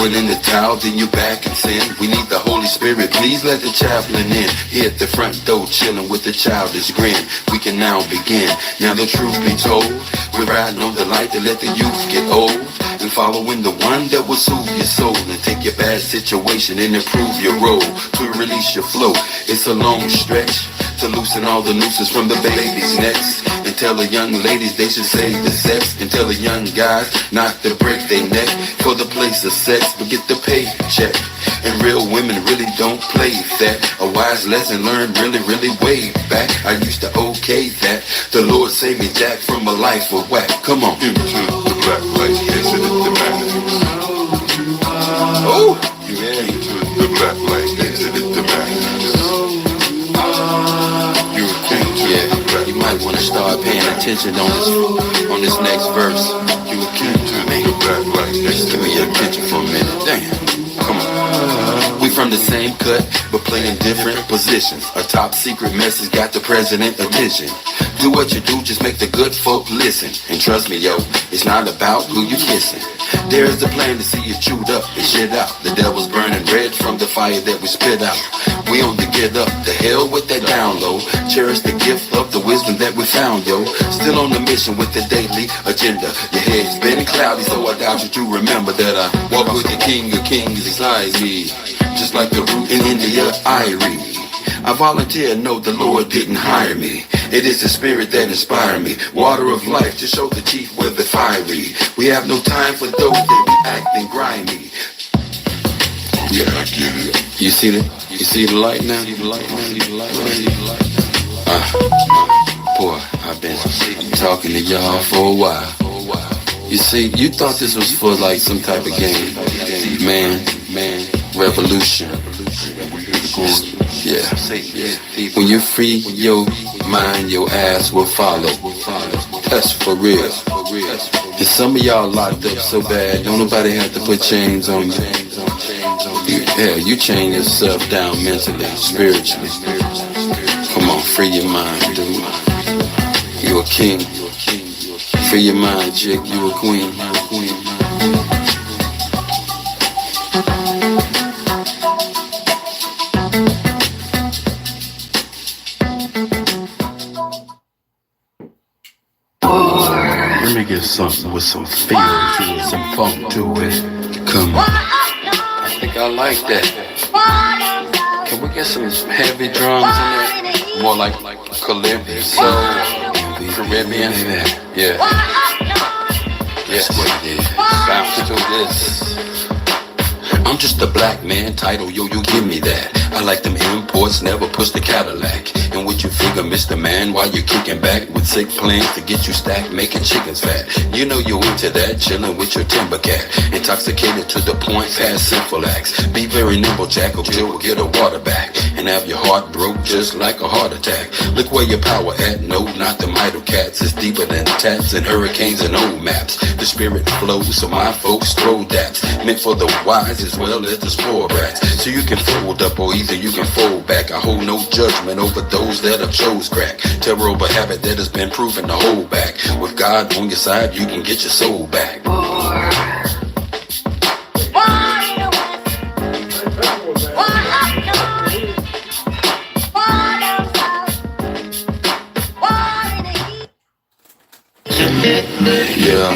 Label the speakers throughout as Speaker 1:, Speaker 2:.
Speaker 1: throw it in the towel, then you back and sin. We need the Holy Spirit, please let the chaplain in. Here at the front door, chilling with a childish grin. We can now begin. Now the truth be told, we're riding on the light to let the youth get old, and following the one that will soothe your soul and take your bad situation and improve your role, to release your flow. It's a long stretch to loosen all the nooses from the baby's necks, and tell the young ladies they should save the sex, and tell the young guys not to break their neck for the place of sex, but get the paycheck. And real women really don't play that. A wise lesson learned really, really way back. I used to okay that. The Lord saved me, Jack, from a life of whack. Come on.
Speaker 2: Into the black light, exit the madness.
Speaker 1: Oh!
Speaker 2: Yeah. Into the black light, exit the madness. You were king to the black.
Speaker 1: You might want to start paying attention on this next verse.
Speaker 2: You were king to the black light,
Speaker 1: Just give me your attention for a minute. Damn. Come on. We from the same cut, but playing different positions. A top secret message got the president attention. Do what you do, just make the good folk listen. And trust me, yo, it's not about who you kissing. There is a plan to see you chewed up and shit out. The devil's burning red from the fire that we spit out. We on the get up, the hell with that down low. Cherish the gift of the wisdom that we found, yo. Still on the mission with the daily agenda. Your head's been cloudy, so I doubt you to remember that I walk with the king of kings beside me. Just like the root in India, Irie. I volunteer, know the Lord didn't hire me. It is the spirit that inspired me. Water of life to show the chief where the fiery. We have no time for those that be acting grimy.
Speaker 2: Yeah, I get it.
Speaker 1: You see the light now? See the light now? Boy, I've been talking to y'all for a while. You see, you thought this was for like some type of game. Man, revolution. Yeah. When you free your mind, your ass will follow. That's for real. And some of y'all locked up so bad, don't nobody have to put chains on you. Hell, you chain yourself down mentally, spiritually. Come on, free your mind, dude. You a king. Free your mind, chick. You a queen. Let me get something with some feel to it, some funk to it. Come on. I think I like that. Can we get some heavy drums in there? More like Calypso, Caribbean. Yeah. Yes, bounce to this. I'm just a black man, title, yo, you give me that. I like them imports, never push the Cadillac. And what you figure, Mr. Man, while you're kicking back with sick plans to get you stacked, making chickens fat. You know you into that, chilling with your timber cat. Intoxicated to the point, past sinful acts. Be very nimble, Jack, or you'll get a water back. And have your heart broke just like a heart attack. Look where your power at, no, not the Midal Cats. It's deeper than tats and hurricanes and old maps. The spirit flows, so my folks throw daps. Meant for the wise as well as the spoiled brats. So you can fold up or either you can fold back. I hold no judgment over those that have chose crack. Terror over habit that has been proven to hold back. With God on your side, you can get your soul back. Yeah,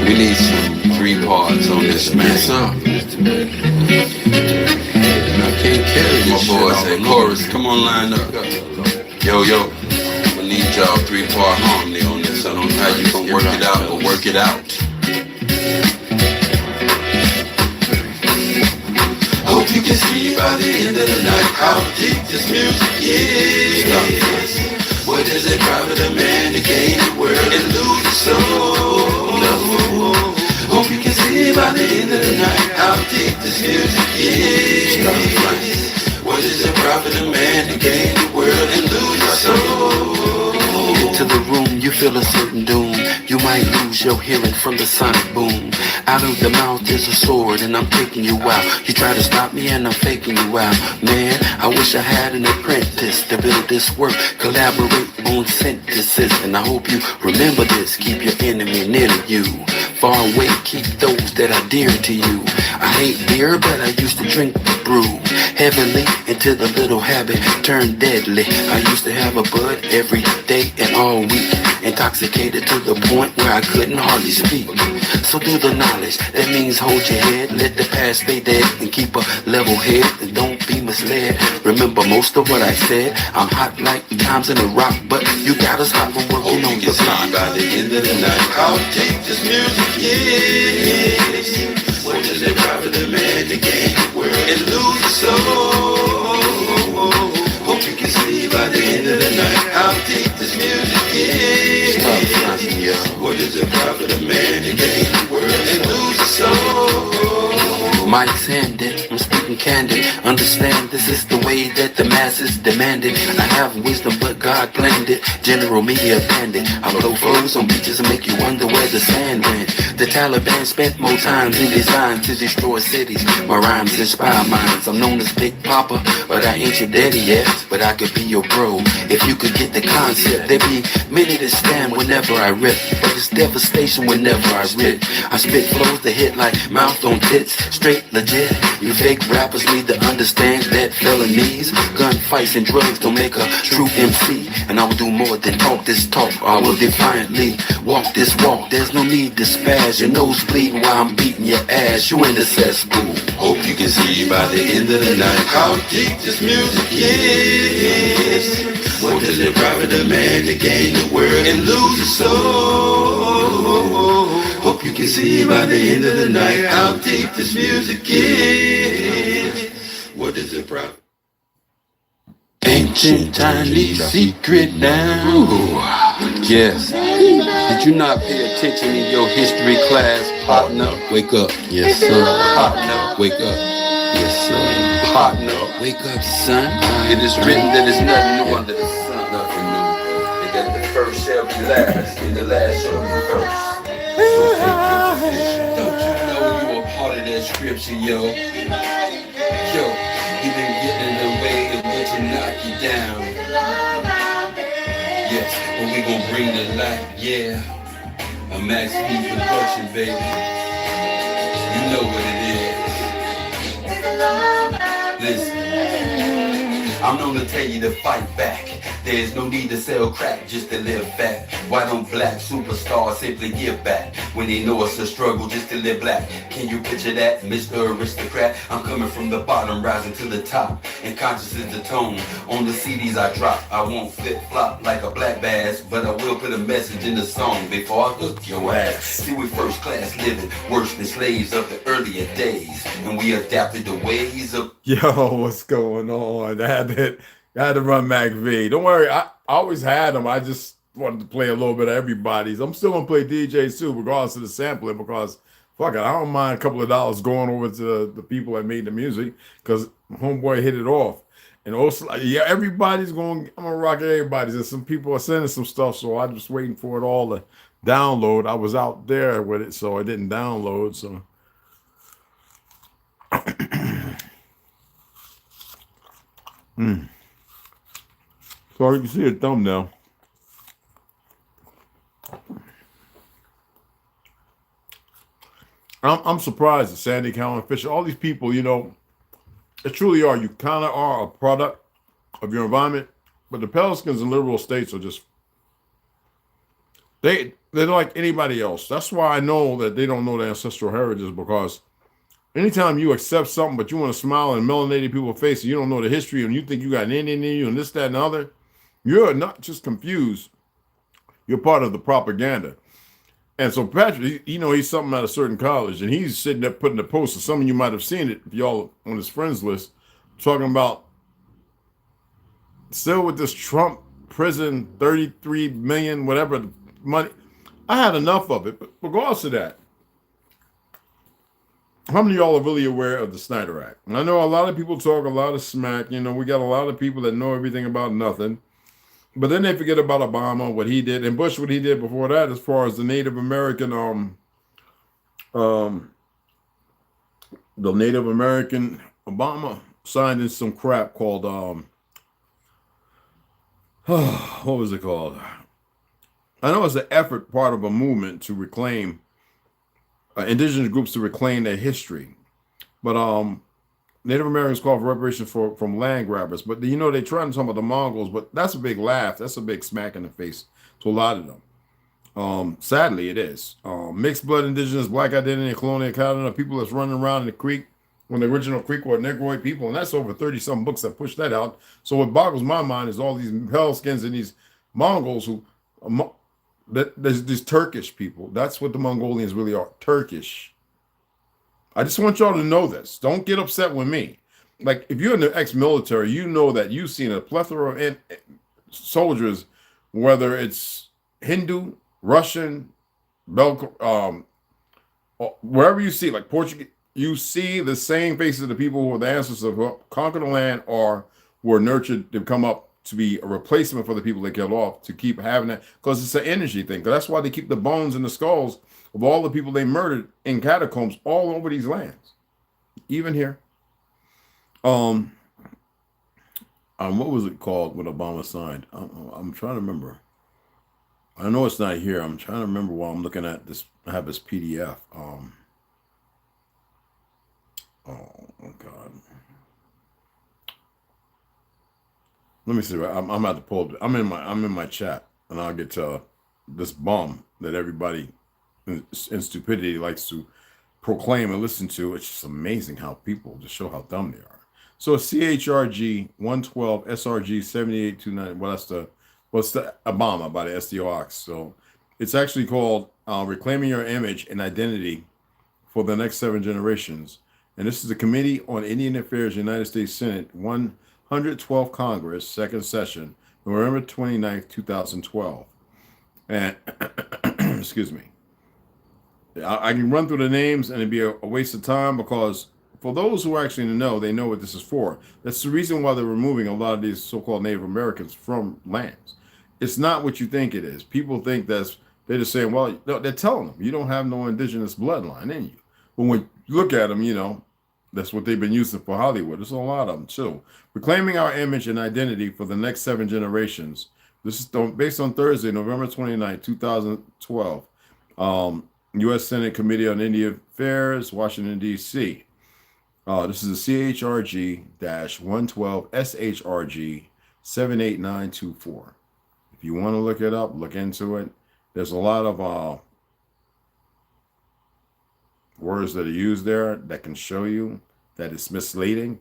Speaker 1: we need some 3 parts on this, man. I can't carry my boys at chorus. Come on, line up. Yo, I need y'all 3-part harmony on this. I don't know how you gonna work it out, but work it out. Hope you can see by the end of the night how deep this music is. What does it profit a man to gain the world and lose his soul? Hope you can see by the end of the night how deep this music is. What does it profit a man to gain the world and lose his soul? Into the room, you feel a certain doom. You might lose your hearing from the sonic boom. Out of the mouth is a sword and I'm taking you out. You try to stop me and I'm faking you out. Man, I wish I had an apprentice to build this work. Collaborate on synthesis. And I hope you remember this. Keep your enemy near to you. far away, keep those that are dear to you. I hate beer, but I used to drink the brew heavily until the little habit turned deadly. I used to have a bud every day and all week, intoxicated to the point where I couldn't hardly speak. So do the knowledge, that means hold your head, let the past stay dead, and keep a level head, and don't be misled. Remember most of what I said, I'm hot like times in a rock, but you got us hot from working on the block.
Speaker 2: By the end of the night, how deep this music is. What does it profit the man to gain the world and lose his soul? Hope you can see by the end of the night how deep this music is. What does it profit a man to gain the world and lose his soul?
Speaker 1: Mike's handed, I'm speaking candid. Understand this is the way that the masses demand it. I have wisdom, but God planned it. General media bandit. I blow flows on beaches and make you wonder where the sand went. The Taliban spent more time in design to destroy cities. My rhymes inspire minds. I'm known as Big Papa, but I ain't your daddy yet. But I could be your bro if you could get the concept. There be many that stand whenever I rip, but it's devastation whenever I rip. I spit flows that hit like mouth on tits, straight legit. You fake rappers need to understand that felonies, gunfights and drugs don't make a true MC. And I will do more than talk this talk. I will defiantly walk this walk. There's no need to spaz. Your nose bleeding while I'm beating your ass. You in the cesspool.
Speaker 2: Hope you can see by the end of the night how deep this music is. What does it profit a man to gain the world and lose his soul? Hope you can see by the end of the night how deep this music is. What does it profit?
Speaker 1: Ancient tiny secret now. Yes. Did you not pay attention in your history class? Partner, wake up. Yes, sir. Partner, wake up. Yes, sir. Partner, wake up, son. It is written that there's nothing new under the sun. Nothing new. And that the first shall be last, and the last shall be first. So take your position. Don't you know you are part of that scripture, yo? Yo, you been getting in the way of what to knock you down. Yes, but we gon' bring the light, yeah. A Max P production, baby. You know what it is. Listen, I'm known to tell you to fight back. There's no need to sell crack just to live fat. Why don't black superstars simply give back when they know it's a struggle just to live black? Can you picture that, Mr. Aristocrat? I'm coming from the bottom, rising to the top, and conscious is the tone on the CDs I drop. I won't flip-flop like a black bass, but I will put a message in the song before I hook your ass. See, we first class living, worse than slaves of the earlier days, and we adapted the ways of...
Speaker 3: Yo, what's going on? I had to run Mac V. Don't worry, I always had them. I just wanted to play a little bit of everybody's. I'm still gonna play DJs too, regardless of the sampling, because fuck it, I don't mind a couple of dollars going over to the people that made the music, because homeboy hit it off. And also, yeah, everybody's going. I'm gonna rock everybody's. And some people are sending some stuff, so I'm just waiting for it all to download. I was out there with it, so it didn't download. So. So you can see a thumbnail. I'm surprised that Sandy, Calvin Fisher, all these people, you know, they truly are. You kind of are a product of your environment, but the Pelicans and liberal states are just, they're like anybody else. That's why I know that they don't know their ancestral heritage, because anytime you accept something, but you want to smile and melanated people's face, and you don't know the history, and you think you got an Indian in you and this, that, and the other, you're not just confused. You're part of the propaganda. And so Patrick, you know, he's something at a certain college, and he's sitting there putting a post, and some of you might have seen it, if y'all on his friends list, talking about still with this Trump prison, 33 million, whatever money. I had enough of it, but regardless of that, how many of y'all are really aware of the Snyder Act? And I know a lot of people talk a lot of smack. You know, we got a lot of people that know everything about nothing. But then they forget about Obama, what he did, and Bush, what he did before that, as far as the Native American, Obama signed in some crap called, what was it called? I know it's an effort, part of a movement to reclaim indigenous groups to reclaim their history. But Native Americans call for reparations from land grabbers. But you know, they try to talk about the Mongols, but that's a big laugh. That's a big smack in the face to a lot of them. Sadly, it is. Mixed blood, indigenous, black identity, and colonial Canada, people that's running around in the creek when the original Creek were Negroid people, and that's over 30-some books that push that out. So what boggles my mind is all these Pelskins and these Mongols who, there's these Turkish people. That's what the Mongolians really are, Turkish. I just want y'all to know this. Don't get upset with me. Like, if you're in the ex-military, you know that you've seen a plethora of soldiers, whether it's Hindu, Russian, wherever you see, like Portuguese, you see the same faces of the people who are the ancestors who conquered the land or were nurtured to come up to be a replacement for the people they killed off, to keep having that, because it's an energy thing. That's why they keep the bones and the skulls of all the people they murdered in catacombs all over these lands, even here. What was it called when Obama signed? I'm trying to remember. I know it's not here. I'm trying to remember while I'm looking at this. I have this PDF. Oh God. Let me see. I'm about to pull it. I'm in my chat, and I'll get to this bomb that everybody in stupidity likes to proclaim and listen to. It's just amazing how people just show how dumb they are. So CHRG 112 SRG 7829. Well, what's the Obama by the SDOX. So it's actually called Reclaiming Your Image and Identity for the Next 7 Generations. And this is the Committee on Indian Affairs, United States Senate, 112th Congress, second session, November 29th, 2012. And, excuse me, I can run through the names and it'd be a waste of time, because for those who actually know, they know what this is for. That's the reason why they're removing a lot of these so-called Native Americans from lands. It's not what you think it is. People think they're just saying, well, no, they're telling them, you don't have no indigenous bloodline in you. But when you look at them, you know, that's what they've been using for Hollywood. There's a lot of them too. Reclaiming our image and identity for the next 7 generations. This is based on Thursday, November 29, 2012. U.S. Senate Committee on Indian Affairs, Washington, D.C. This is the CHRG-112 SHRG 78924. If you want to look it up, look into it. There's a lot of words that are used there that can show you that it's misleading.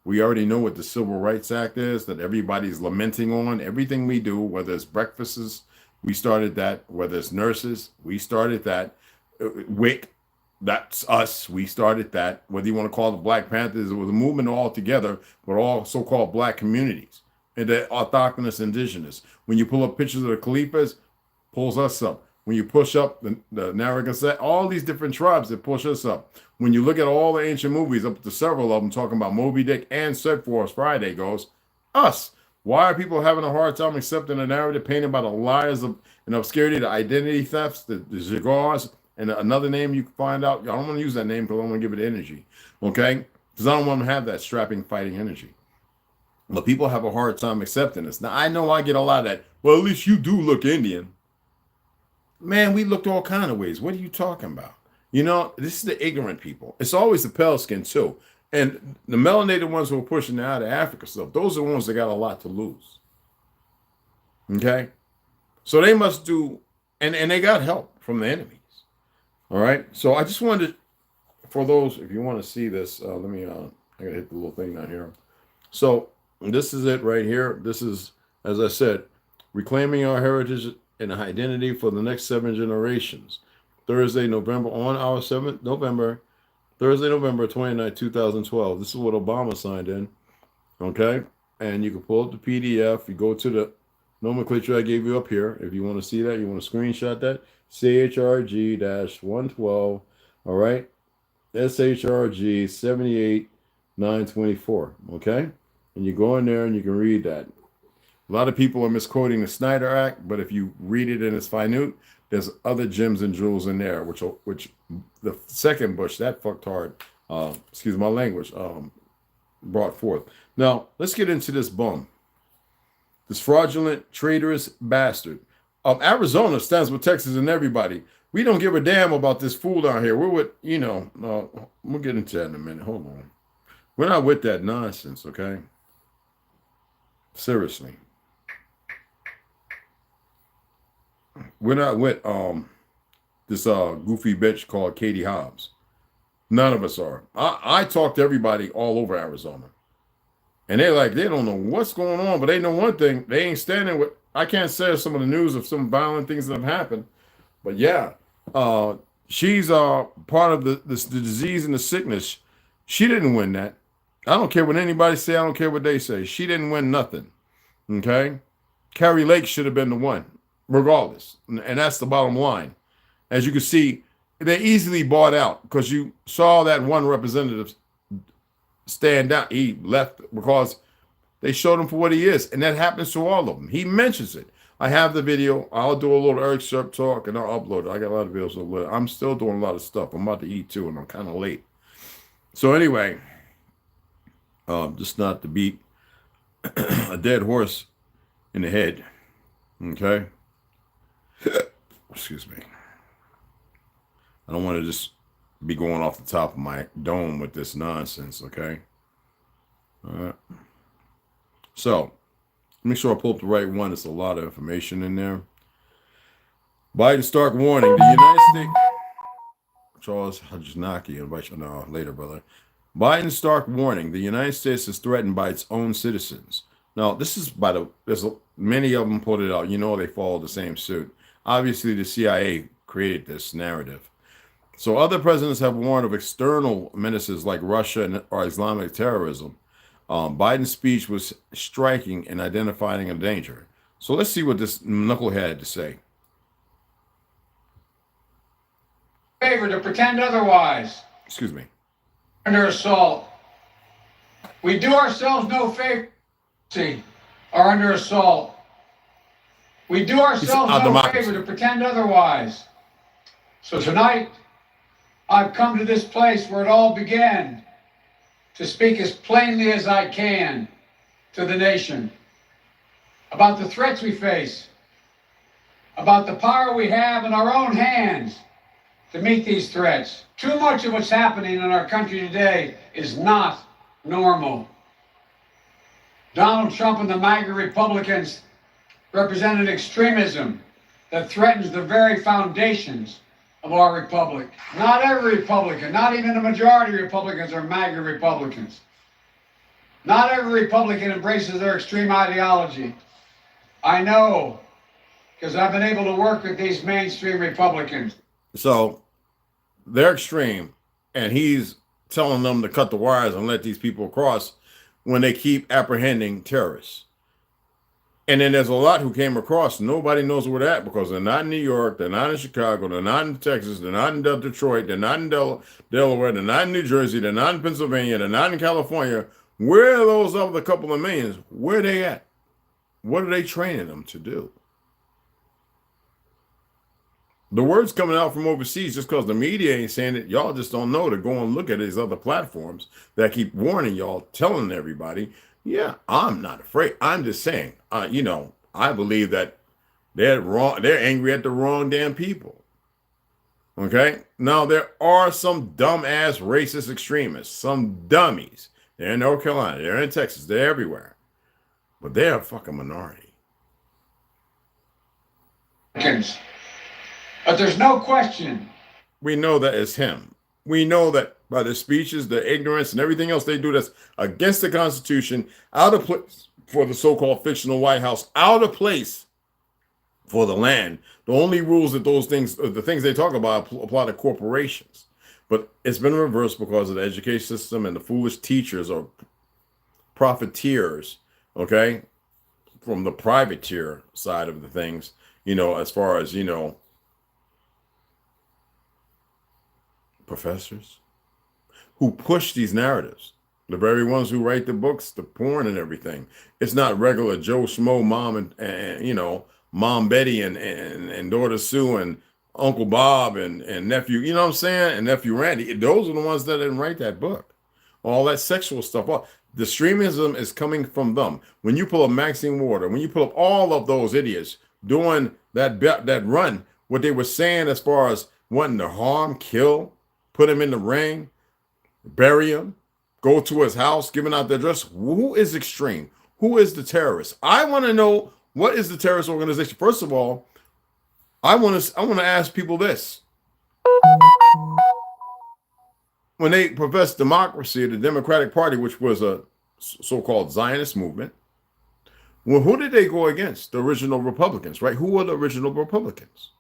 Speaker 3: We already know what the Civil Rights Act is, that everybody's lamenting on. Everything we do, whether it's breakfasts, we started that. Whether it's nurses, we started that. WIC, that's us, we started that. Whether you want to call it the Black Panthers, it was a movement all together, but all so-called black communities. And the autochthonous indigenous. When you pull up pictures of the Khalifas, pulls us up. When you push up the Narragansett, all these different tribes that push us up. When you look at all the ancient movies, up to several of them talking about Moby Dick and Set Force Friday, goes, us. Why are people having a hard time accepting a narrative painted by the liars of and obscurity, the identity thefts, the Jagars, and another name you can find out? I don't want to use that name because I don't want to give it energy, okay? Because I don't want to have that strapping, fighting energy. But people have a hard time accepting this. Now, I know I get a lot of that. Well, at least you do look Indian. Man, we looked all kind of ways. What are you talking about? You know, this is the ignorant people. It's always the pale skin too. And the melanated ones who are pushing out of Africa stuff, those are the ones that got a lot to lose. Okay? So they must do, and they got help from the enemies. All right? So I just wanted to, for those, if you want to see this, let me, I got to hit the little thing down here. So this is it right here. This is, as I said, reclaiming our heritage and identity for the next 7 generations. Thursday, November 29, 2012. This is what Obama signed in. Okay? And you can pull up the PDF. You go to the nomenclature I gave you up here. If you want to see that, you want to screenshot that. CHRG-112. All right? SHRG 78924. Okay? And you go in there and you can read that. A lot of people are misquoting the Snyder Act, but if you read it in its minute, there's other gems and jewels in there, which the second Bush, that fucktard, excuse my language, brought forth. Now, let's get into this bum. This fraudulent, traitorous bastard. Arizona stands with Texas and everybody. We don't give a damn about this fool down here. We're with, we'll get into that in a minute. Hold on. We're not with that nonsense, okay? Seriously. We're not with this goofy bitch called Katie Hobbs. None of us are. I talk to everybody all over Arizona. And they're like, they don't know what's going on, but they know one thing. They ain't standing with, I can't say some of the news of some violent things that have happened. But yeah, she's part of the disease and the sickness. She didn't win that. I don't care what anybody say. I don't care what they say. She didn't win nothing. Okay? Carrie Lake should have been the one, regardless. And that's the bottom line. As you can see, they easily bought out because you saw that one representative stand down. He left because they showed him for what he is. And that happens to all of them. He mentions it. I have the video. I'll do a little Eric Sharp talk and I'll upload it. I got a lot of videos to upload. I'm still doing a lot of stuff. I'm about to eat too, and I'm kind of late. So anyway, just not to beat a dead horse in the head. Okay? Excuse me. I don't want to just be going off the top of my dome with this nonsense, okay? All right. So, make sure I pull up the right one. There's a lot of information in there. Biden stark warning. The United States... Charles Hajnaki, I'll invite you now later, brother. Biden stark warning. The United States is threatened by its own citizens. Now, this is many of them put it out. They follow the same suit. Obviously, the CIA created this narrative. So other presidents have warned of external menaces like Russia or Islamic terrorism. Biden's speech was striking in identifying a danger. So let's see what this knucklehead had to say.
Speaker 4: Favor to pretend otherwise.
Speaker 3: Excuse me.
Speaker 4: Under assault. We do ourselves no favor are under assault. We do ourselves no favor to pretend otherwise. So tonight, I've come to this place where it all began to speak as plainly as I can to the nation about the threats we face, about the power we have in our own hands to meet these threats. Too much of what's happening in our country today is not normal. Donald Trump and the MAGA Republicans represent an extremism that threatens the very foundations of our republic. Not every Republican, not even a majority of Republicans are MAGA Republicans. Not every Republican embraces their extreme ideology. I know, because I've been able to work with these mainstream Republicans.
Speaker 3: So they're extreme, and he's telling them to cut the wires and let these people across when they keep apprehending terrorists. And then there's a lot who came across. Nobody knows where they're at because they're not in New York, they're not in Chicago, they're not in Texas, they're not in Detroit, they're not in Delaware, they're not in New Jersey, they're not in Pennsylvania, they're not in California. Where are those other couple of millions? Where are they at? What are they training them to do? The word's coming out from overseas just because the media ain't saying it. Y'all just don't know to go and look at these other platforms that keep warning y'all, telling everybody, yeah, I'm not afraid. I'm just saying, I believe that they're wrong. They're angry at the wrong damn people. Okay. Now there are some dumbass racist extremists, some dummies. They're in North Carolina. They're in Texas. They're everywhere, but they're a fucking minority.
Speaker 4: But there's no question.
Speaker 3: We know that it's him. We know that by the speeches, the ignorance, and everything else they do that's against the Constitution, out of place for the so-called fictional White House, out of place for the land. The only rules that those things, the things they talk about, apply to corporations. But it's been reversed because of the education system and the foolish teachers or profiteers, okay, from the privateer side of the things, as far as, professors who push these narratives, the very ones who write the books, the porn and everything. It's not regular Joe Schmo mom and Mom Betty and daughter Sue and Uncle Bob and nephew, you know what I'm saying? And nephew Randy. Those are the ones that didn't write that book. All that sexual stuff. The extremism is coming from them. When you pull up Maxine Warder, when you pull up all of those idiots doing that run what they were saying as far as wanting to harm, kill, put him in the ring, bury him, go to his house, giving out the address. Who is extreme? Who is the terrorist? I want to know, what is the terrorist organization? First of all, I want to ask people this. When they professed democracy, the Democratic Party, which was a so-called Zionist movement, well, who did they go against? The original Republicans, right? Who were the original Republicans?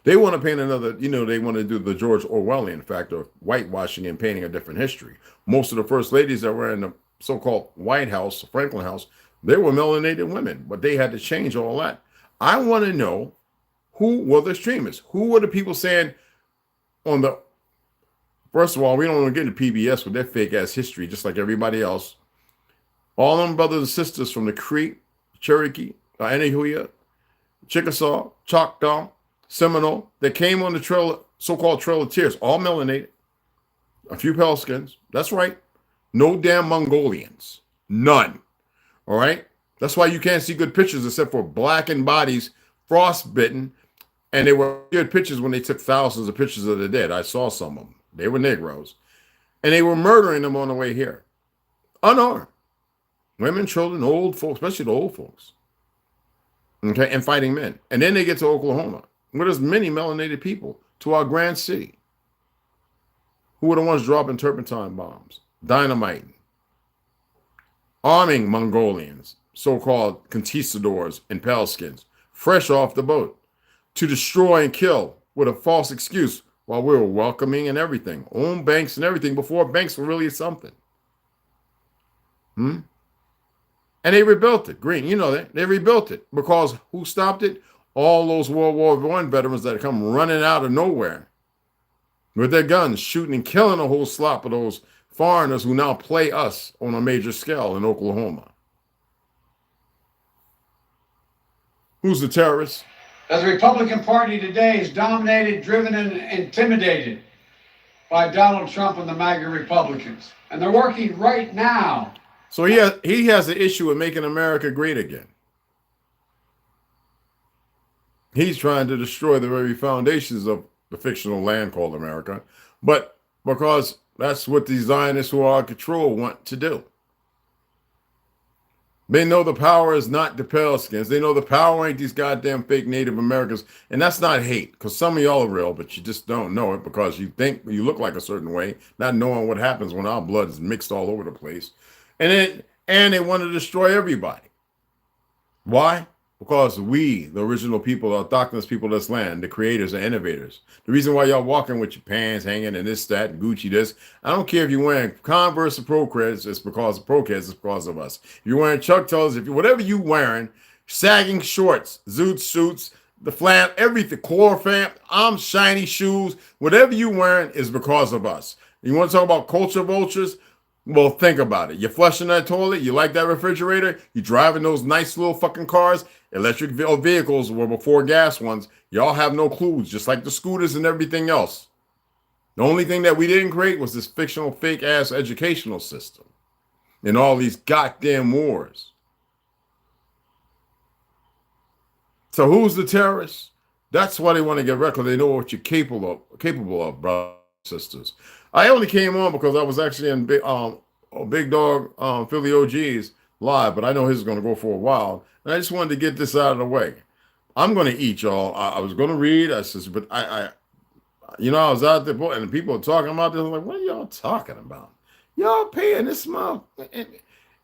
Speaker 3: They want to paint another, they want to do the George Orwellian factor of whitewashing and painting a different history. Most of the first ladies that were in the so-called White House, Franklin House, they were melanated women, but they had to change all that. I want to know, who were the extremists? Who were the people saying on the, first of all, we don't want to get into PBS with their fake ass history, just like everybody else. All them brothers and sisters from the Creek, Cherokee, Anahuia, Chickasaw, Choctaw, Seminole, that came on the trail, so-called Trail of Tears, all melanated, a few pale skins. That's right. No damn Mongolians. None. All right. That's why you can't see good pictures except for blackened bodies, frostbitten. And they were good pictures when they took thousands of pictures of the dead. I saw some of them. They were Negroes. And they were murdering them on the way here. Unarmed. Women, children, old folks, especially the old folks. Okay. And fighting men. And then they get to Oklahoma, where there's many melanated people, to our grand city, who were the ones dropping turpentine bombs, dynamiting, arming Mongolians, so-called conquistadors and pale skins, fresh off the boat, to destroy and kill with a false excuse while we were welcoming and everything, own banks and everything before banks were really something. And they rebuilt it. Green, you know that. They rebuilt it because who stopped it? All those World War I veterans that come running out of nowhere with their guns, shooting and killing a whole slop of those foreigners who now play us on a major scale in Oklahoma. Who's the terrorist?
Speaker 4: As the Republican Party today is dominated, driven, and intimidated by Donald Trump and the MAGA Republicans. And they're working right now.
Speaker 3: So he has an issue with making America great again. He's trying to destroy the very foundations of the fictional land called America. But because that's what the Zionists who are in control want to do. They know the power is not the pale skins. They know the power ain't these goddamn fake Native Americans. And that's not hate, because some of y'all are real, but you just don't know it because you think you look like a certain way, not knowing what happens when our blood is mixed all over the place. And they want to destroy everybody. Why? Because we, the original people, the autochthonous people of this land, the creators and innovators. The reason why y'all walking with your pants hanging and this, that, and Gucci this, I don't care if you're wearing Converse or Pro-Creds, it's because of Pro-Creds, it's because of us. If you're wearing Chuck Taylors, whatever you wearing, sagging shorts, zoot suits, the flap, everything, chloroform, shiny shoes, whatever you wearing is because of us. You want to talk about culture vultures? Well, think about it. You're flushing that toilet. You like that refrigerator. You're driving those nice little fucking cars. Electric vehicles were before gas ones. Y'all have no clues, just like the scooters and everything else. The only thing that we didn't create was this fictional, fake-ass educational system and all these goddamn wars. So who's the terrorist? That's why they want to get rid, because they know what you're capable of, brothers and sisters. I only came on because I was actually in Big Dog Philly OG's live, but I know his is going to go for a while. And I just wanted to get this out of the way. I'm going to eat, y'all. I was going to read, but I was out there, and the people are talking about this. I'm like, what are y'all talking about? Y'all paying this month.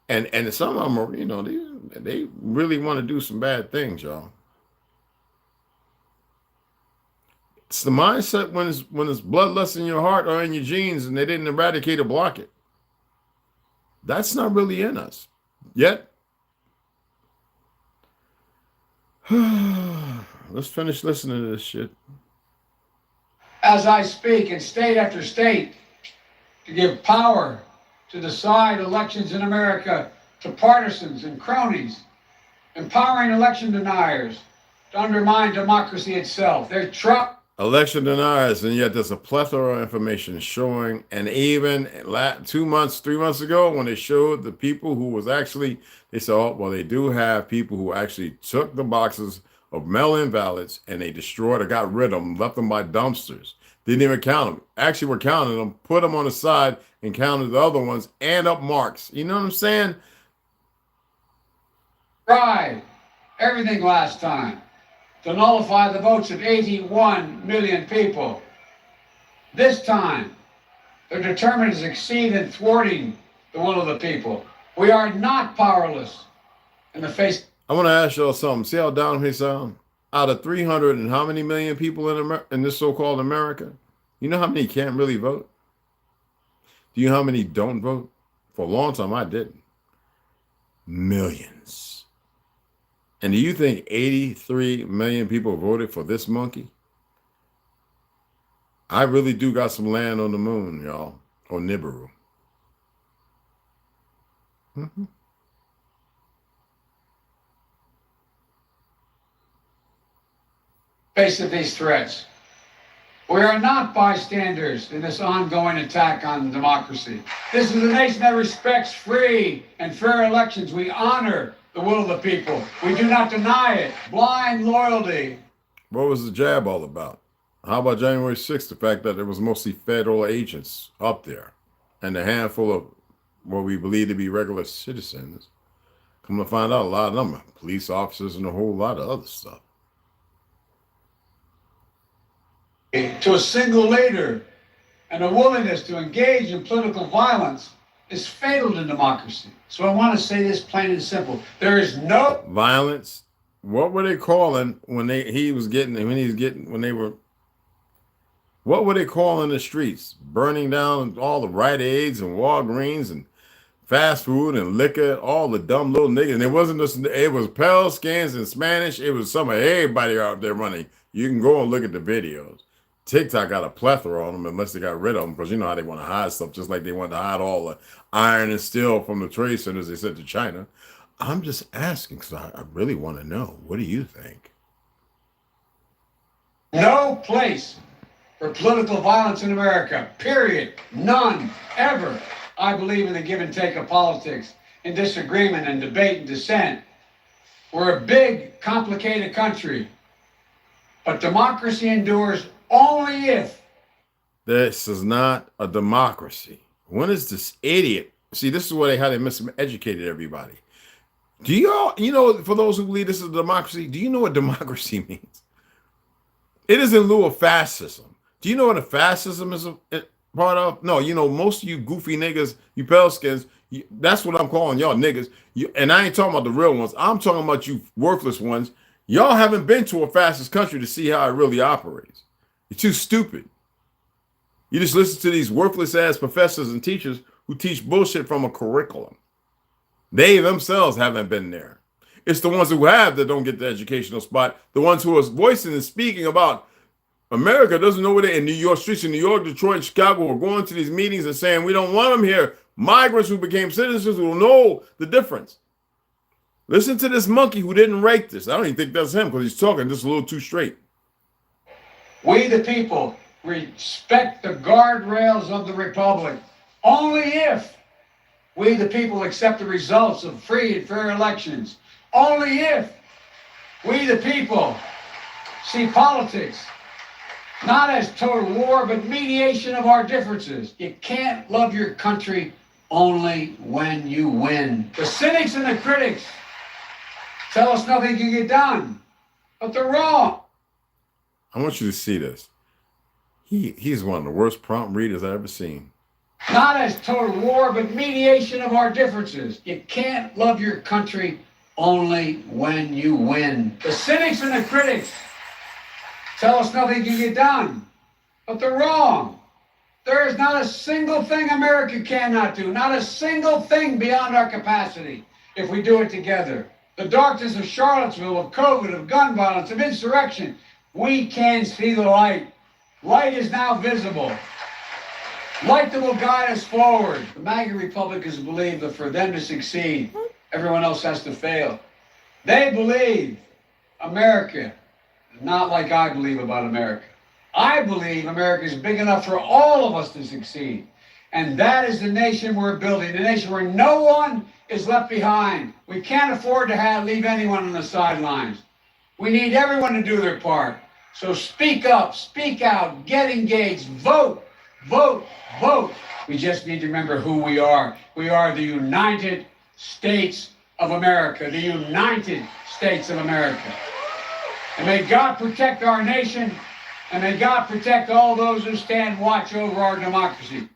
Speaker 3: And some of them are, they really want to do some bad things, y'all. It's the mindset when it's bloodlust in your heart or in your genes and they didn't eradicate or block it. That's not really in us yet. Let's finish listening to this shit.
Speaker 4: As I speak in state after state to give power to decide elections in America to partisans and cronies, empowering election deniers to undermine democracy itself. They're
Speaker 3: election deniers, and yet there's a plethora of information showing, and even 3 months ago when they showed the people who was actually, they said, oh, well, they do have people who actually took the boxes of mail-in ballots, and they destroyed or got rid of them, left them by dumpsters. Didn't even count them. Actually, were counting them, put them on the side, and counted the other ones and up marks. You know what I'm saying?
Speaker 4: Tried everything last time to nullify the votes of 81 million people. This time, they're determined to succeed in thwarting the will of the people. We are not powerless in the face.
Speaker 3: I want to ask y'all something. See how down he sound? Out of 300 and how many million people in this so-called America, you know how many can't really vote? Do you know how many don't vote? For a long time, I didn't. Millions. And do you think 83 million people voted for this monkey? I really do got some land on the moon, y'all, or Nibiru. Mm-hmm.
Speaker 4: Face of these threats. We are not bystanders in this ongoing attack on democracy. This is a nation that respects free and fair elections. We honor the will of the people. We do not deny it. Blind loyalty.
Speaker 3: What was the jab all about? How about January 6th? The fact that there was mostly federal agents up there and a handful of what we believe to be regular citizens. Come to find out, a lot of them are police officers and a whole lot of other stuff.
Speaker 4: To a single leader and a willingness to engage in political violence is fatal to democracy. So I want to say this plain and simple. There is no
Speaker 3: violence. What were they calling when they what were they calling the streets? Burning down all the Rite Aids and Walgreens and fast food and liquor, all the dumb little niggas. And it wasn't just, it was pale skins in Spanish. It was some of everybody out there running. You can go and look at the videos. TikTok got a plethora on them unless they got rid of them, because you know how they want to hide stuff, just like they want to hide all the iron and steel from the trade centers they sent to China. I'm just asking because I really want to know. What do you think?
Speaker 4: No place for political violence in America, period. None, ever. I believe in the give and take of politics, in disagreement and debate and dissent. We're a big, complicated country, but democracy endures only if.
Speaker 3: This is not a democracy. When is this idiot? See, this is how they miseducated everybody. Do y'all, for those who believe this is a democracy, do you know what democracy means? It is in lieu of fascism. Do you know what a fascism is a part of? No, most of you goofy niggas, you pale skins, that's what I'm calling y'all niggas. And I ain't talking about the real ones. I'm talking about you worthless ones. Y'all haven't been to a fascist country to see how it really operates. You're too stupid. You just listen to these worthless ass professors and teachers who teach bullshit from a curriculum. They themselves haven't been there. It's the ones who have that don't get the educational spot. The ones who are voicing and speaking about America doesn't know where they're in New York streets in New York, Detroit, and Chicago are going to these meetings and saying, we don't want them here. Migrants who became citizens will know the difference. Listen to this monkey who didn't write this. I don't even think that's him because he's talking just a little too straight.
Speaker 4: We, the people, respect the guardrails of the republic only if we, the people, accept the results of free and fair elections. Only if we, the people, see politics not as total war, but mediation of our differences. You can't love your country only when you win. The cynics and the critics tell us nothing can get done, but they're wrong.
Speaker 3: I want you to see this. He's one of the worst prompt readers I've ever seen.
Speaker 4: Not as total war, but mediation of our differences. You can't love your country only when you win. The cynics and the critics tell us nothing can get done, but they're wrong. There is not a single thing America cannot do, not a single thing beyond our capacity if we do it together. The darkness of Charlottesville, of COVID, of gun violence, of insurrection, we can see the light. Light is now visible. Light that will guide us forward. The MAGA Republicans believe that for them to succeed, everyone else has to fail. They believe America is not like I believe about America. I believe America is big enough for all of us to succeed. And that is the nation we're building, a nation where no one is left behind. We can't afford to leave anyone on the sidelines. We need everyone to do their part. So speak up, speak out, get engaged, vote, vote, vote. We just need to remember who we are. We are the United States of America, the United States of America. And may God protect our nation, and may God protect all those who stand watch over our democracy.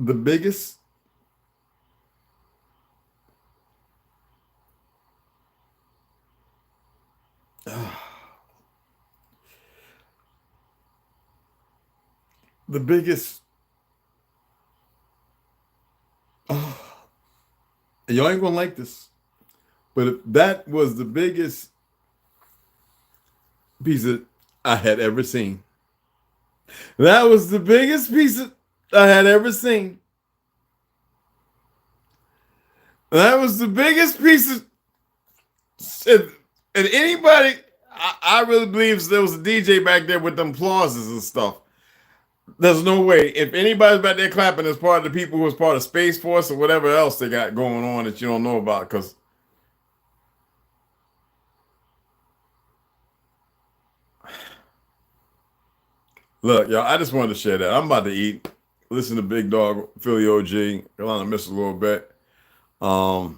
Speaker 3: The biggest the biggest y'all ain't gonna like this, but that was the biggest pizza I had ever seen. That was the biggest pizza I had ever seen. That was the biggest piece of, and anybody, I really believe there was a DJ back there with them applauses and stuff. There's no way. If anybody's back there clapping as part of the people who was part of Space Force or whatever else they got going on that you don't know about, because look, y'all, I just wanted to share that. I'm about to eat. Listen to Big Dog, Philly OG. Gonna miss a little bit. Yeah,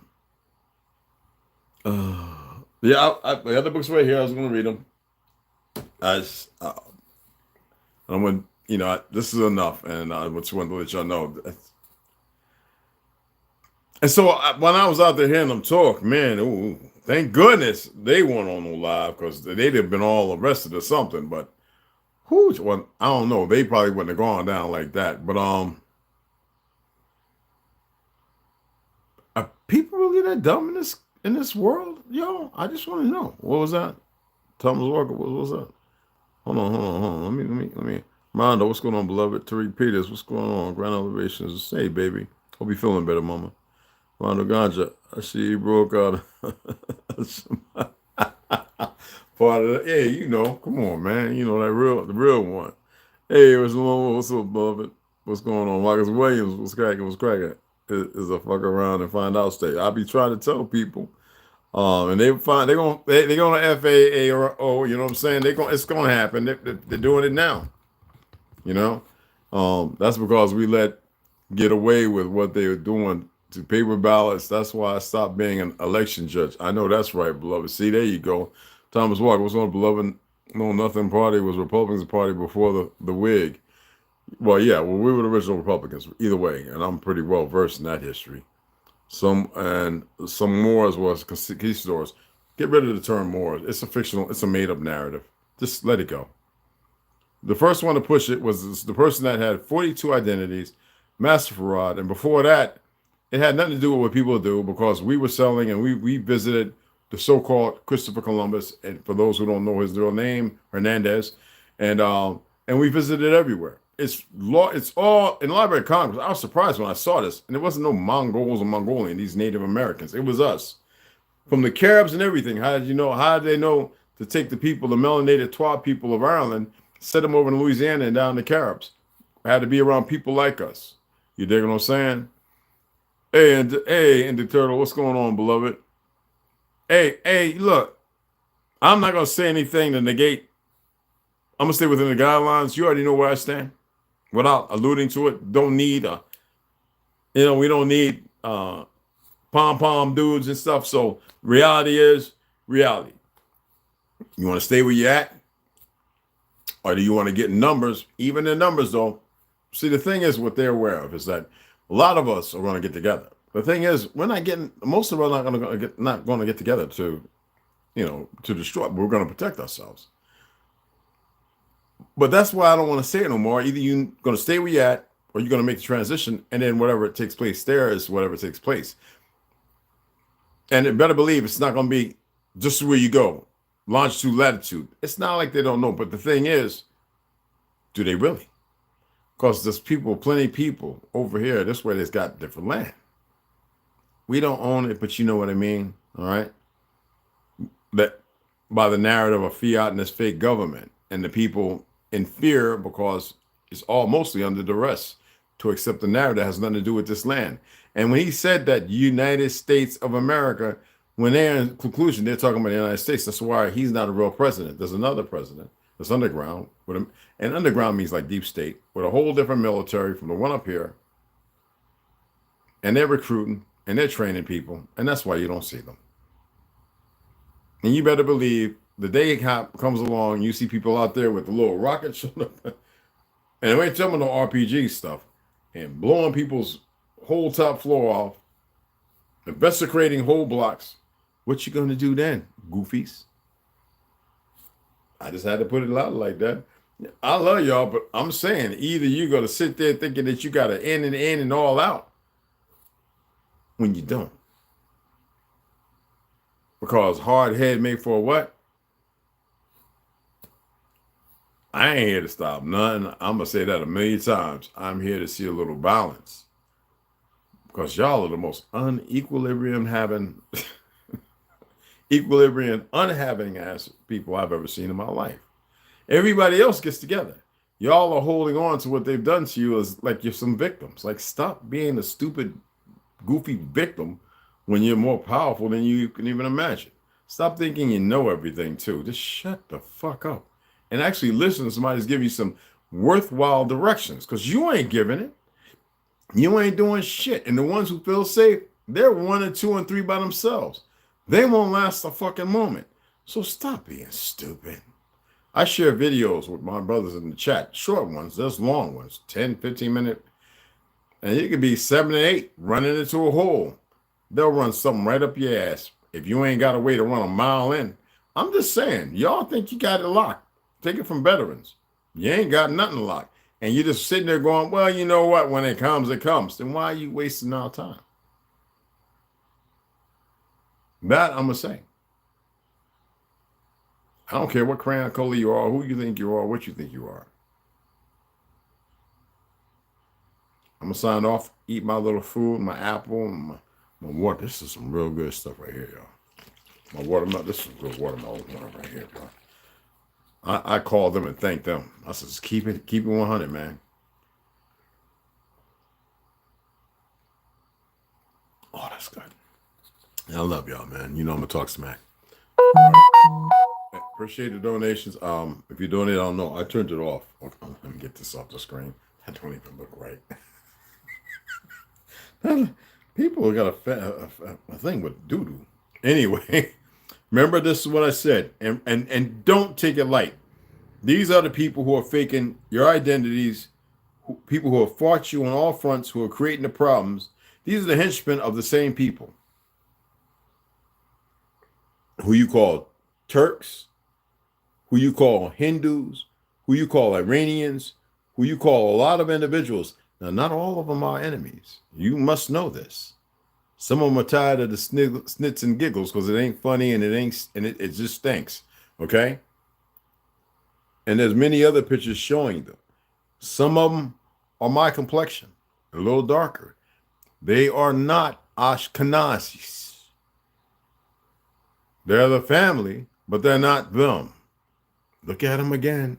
Speaker 3: I got the books right here. I was gonna read them. I'm gonna, this is enough, and I just wanted to let y'all know. And so when I was out there hearing them talk, man, ooh, thank goodness they weren't on no live, because they'd have been all arrested or something. But well, I don't know. They probably wouldn't have gone down like that. But are people really that dumb in this world? Yo, I just want to know. What was that? Thomas Walker, what was that? Hold on. Let me. Mondo, what's going on, beloved? Tariq Peters, what's going on? Grand Elevations. Hey, baby. Hope you feeling better, mama. Mondo Ganja, I see you broke out. Part of the, hey, come on, man. The real one. Hey, what's up, beloved? What's going on? Marcus Williams, what's cracking? Is a fuck around and find out state. I'll be trying to tell people. And they're gonna FAA or O, you know what I'm saying? It's gonna happen. They're doing it now. That's because we get away with what they were doing to paper ballots. That's why I stopped being an election judge. I know that's right, beloved. See, there you go. Thomas Walker, what's on, beloved? No, nothing party was Republicans party before the wig. Well, yeah, we were the original Republicans either way, and I'm pretty well versed in that history. Some Moors was conquistadors. Get rid of the term Moors. It's a fictional, it's a made up narrative. Just let it go. The first one to push it was the person that had 42 identities, Master Farad, and before that, it had nothing to do with what people do, because we were selling and we visited the so-called Christopher Columbus, and for those who don't know his real name, Hernandez, and we visited everywhere. It's all in the Library of Congress. I was surprised when I saw this, and it wasn't no Mongols or Mongolian, these Native Americans. It was us. From the Caribs and everything. How did they know to take the people, the melanated Twa people of Ireland, set them over in Louisiana and down the Caribs? I had to be around people like us. You dig what I'm saying? Hey, Indy Turtle, what's going on, beloved? Hey, look, I'm not going to say anything to negate. I'm going to stay within the guidelines. You already know where I stand. Without alluding to it, don't need we don't need pom-pom dudes and stuff. So reality is reality. You want to stay where you're at? Or do you want to get numbers? Even in numbers, though. See, the thing is, what they're aware of is that a lot of us are going to get together. The thing is, most of us are not going to get together to destroy. We're going to protect ourselves. But that's why I don't want to say it no more. Either you're going to stay where you're at, or you're going to make the transition, and then whatever it takes place there is whatever takes place. And it better believe it's not going to be just where you go, longitude, latitude. It's not like they don't know. But the thing is, do they really? Because there's plenty of people over here, this way that's got different land. We don't own it, but you know what I mean, all right? That by the narrative of fiat and this fake government, and the people in fear because it's all mostly under duress to accept the narrative that has nothing to do with this land. And when he said that United States of America, when they're in conclusion, they're talking about the United States. That's why he's not a real president. There's another president that's underground. And underground means like deep state, with a whole different military from the one up here. And they're recruiting and they're training people. And that's why you don't see them. And you better believe the day it comes along, you see people out there with the little rocket shooter. And they ain't talking about no RPG stuff. And blowing people's whole top floor off. Investigating whole blocks. What you gonna do then, goofies? I just had to put it out like that. I love y'all, but I'm saying either you're gonna sit there thinking that you got an in and all out, when you don't. Because hard head made for what? I ain't here to stop nothing. I'm gonna say that a million times. I'm here to see a little balance. Because y'all are the most unequilibrium having, equilibrium unhaving ass people I've ever seen in my life. Everybody else gets together. Y'all are holding on to what they've done to you as like you're some victims. Like, stop being a stupid, goofy victim when you're more powerful than you can even imagine. Stop thinking you know everything too. Just shut the fuck up and actually listen to somebody who's giving you some worthwhile directions, because you ain't giving it. You ain't doing shit. And the ones who feel safe, they're 1 and 2 and 3 by themselves. They won't last a fucking moment. So stop being stupid. I share videos with my brothers in the chat, short ones, there's long ones, 10, 15 minute. And you could be 7 and 8 running into a hole. They'll run something right up your ass if you ain't got a way to run a mile in. I'm just saying, y'all think you got it locked. Take it from veterans. You ain't got nothing locked. And you're just sitting there going, well, you know what? When it comes, it comes. Then why are you wasting our time? That I'm going to say. I don't care what crayon color you are, who you think you are, what you think you are. I'm going to sign off, eat my little food, my apple, and my water. This is some real good stuff right here, y'all. My watermelon, this is good watermelon right here, bro. I called them and thanked them. I said, keep it 100, man. Oh, that's good. I love y'all, man. You know I'm gonna talk smack. Right. Appreciate the donations. If you donate, I don't know. I turned it off. Okay, let me get this off the screen. That don't even look right. People got a thing with doo-doo. Anyway. Remember, this is what I said, and don't take it light. These are the people who are faking your identities, people who have fought you on all fronts, who are creating the problems. These are the henchmen of the same people, who you call Turks, who you call Hindus, who you call Iranians, who you call a lot of individuals. Now, not all of them are enemies. You must know this. Some of them are tired of the snits and giggles because it ain't funny and it just stinks. Okay? And there's many other pictures showing them. Some of them are my complexion, a little darker. They are not Ashkenazis. They're the family, but they're not them. Look at them again.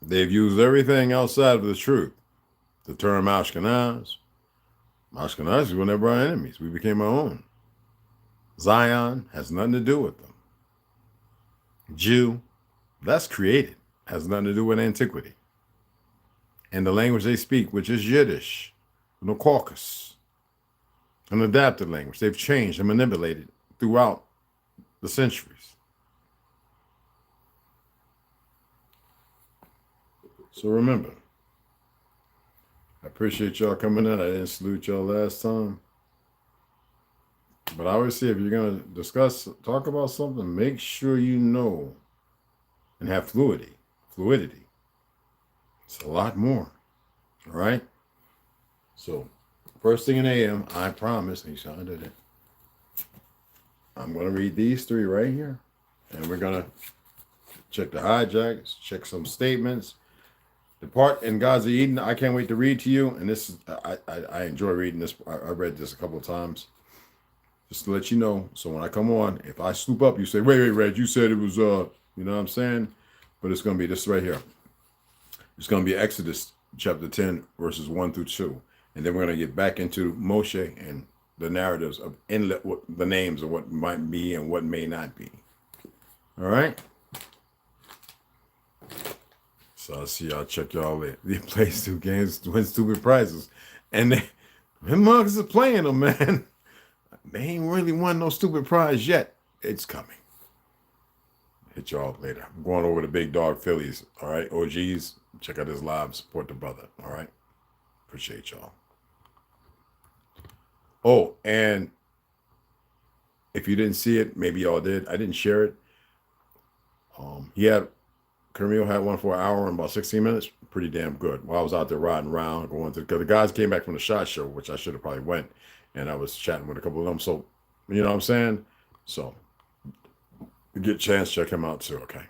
Speaker 3: They've used everything outside of the truth. The term Ashkenaz. Ashkenazis were never our enemies. We became our own. Zion has nothing to do with them. Jew, that's created. Has nothing to do with antiquity. And the language they speak, which is Yiddish, the Caucasus, an adapted language. They've changed and manipulated throughout the centuries. So remember, appreciate y'all coming in. I didn't salute y'all last time. But I always say, if you're going to talk about something, make sure you know and have fluidity. It's a lot more. All right? So, first thing in AM, I promise, I did it. I'm going to read these three right here. And we're going to check the hijacks, check some statements. The part in Gaza Eden, I can't wait to read to you. And this is, I enjoy reading this. I read this a couple of times. Just to let you know. So when I come on, if I swoop up, you say, wait, Reg, you said it was, you know what I'm saying? But it's going to be this right here. It's going to be Exodus chapter 10, verses 1 through 2. And then we're going to get back into Moshe and the narratives of the names of what might be and what may not be. All right? So I'll see y'all. Check y'all later. They play stupid games, win stupid prizes. And them mugs are playing them, man. They ain't really won no stupid prize yet. It's coming. Hit y'all later. I'm going over to Big Dog Phillies. All right, OGs, check out his live. Support the brother. All right. Appreciate y'all. Oh, and if you didn't see it, maybe y'all did. I didn't share it. Camille had one for an hour and about 16 minutes. Pretty damn good. While I was out there riding around, because the guys came back from the SHOT Show, which I should have probably went. And I was chatting with a couple of them. So, you know what I'm saying? So, get a chance, check him out too, okay?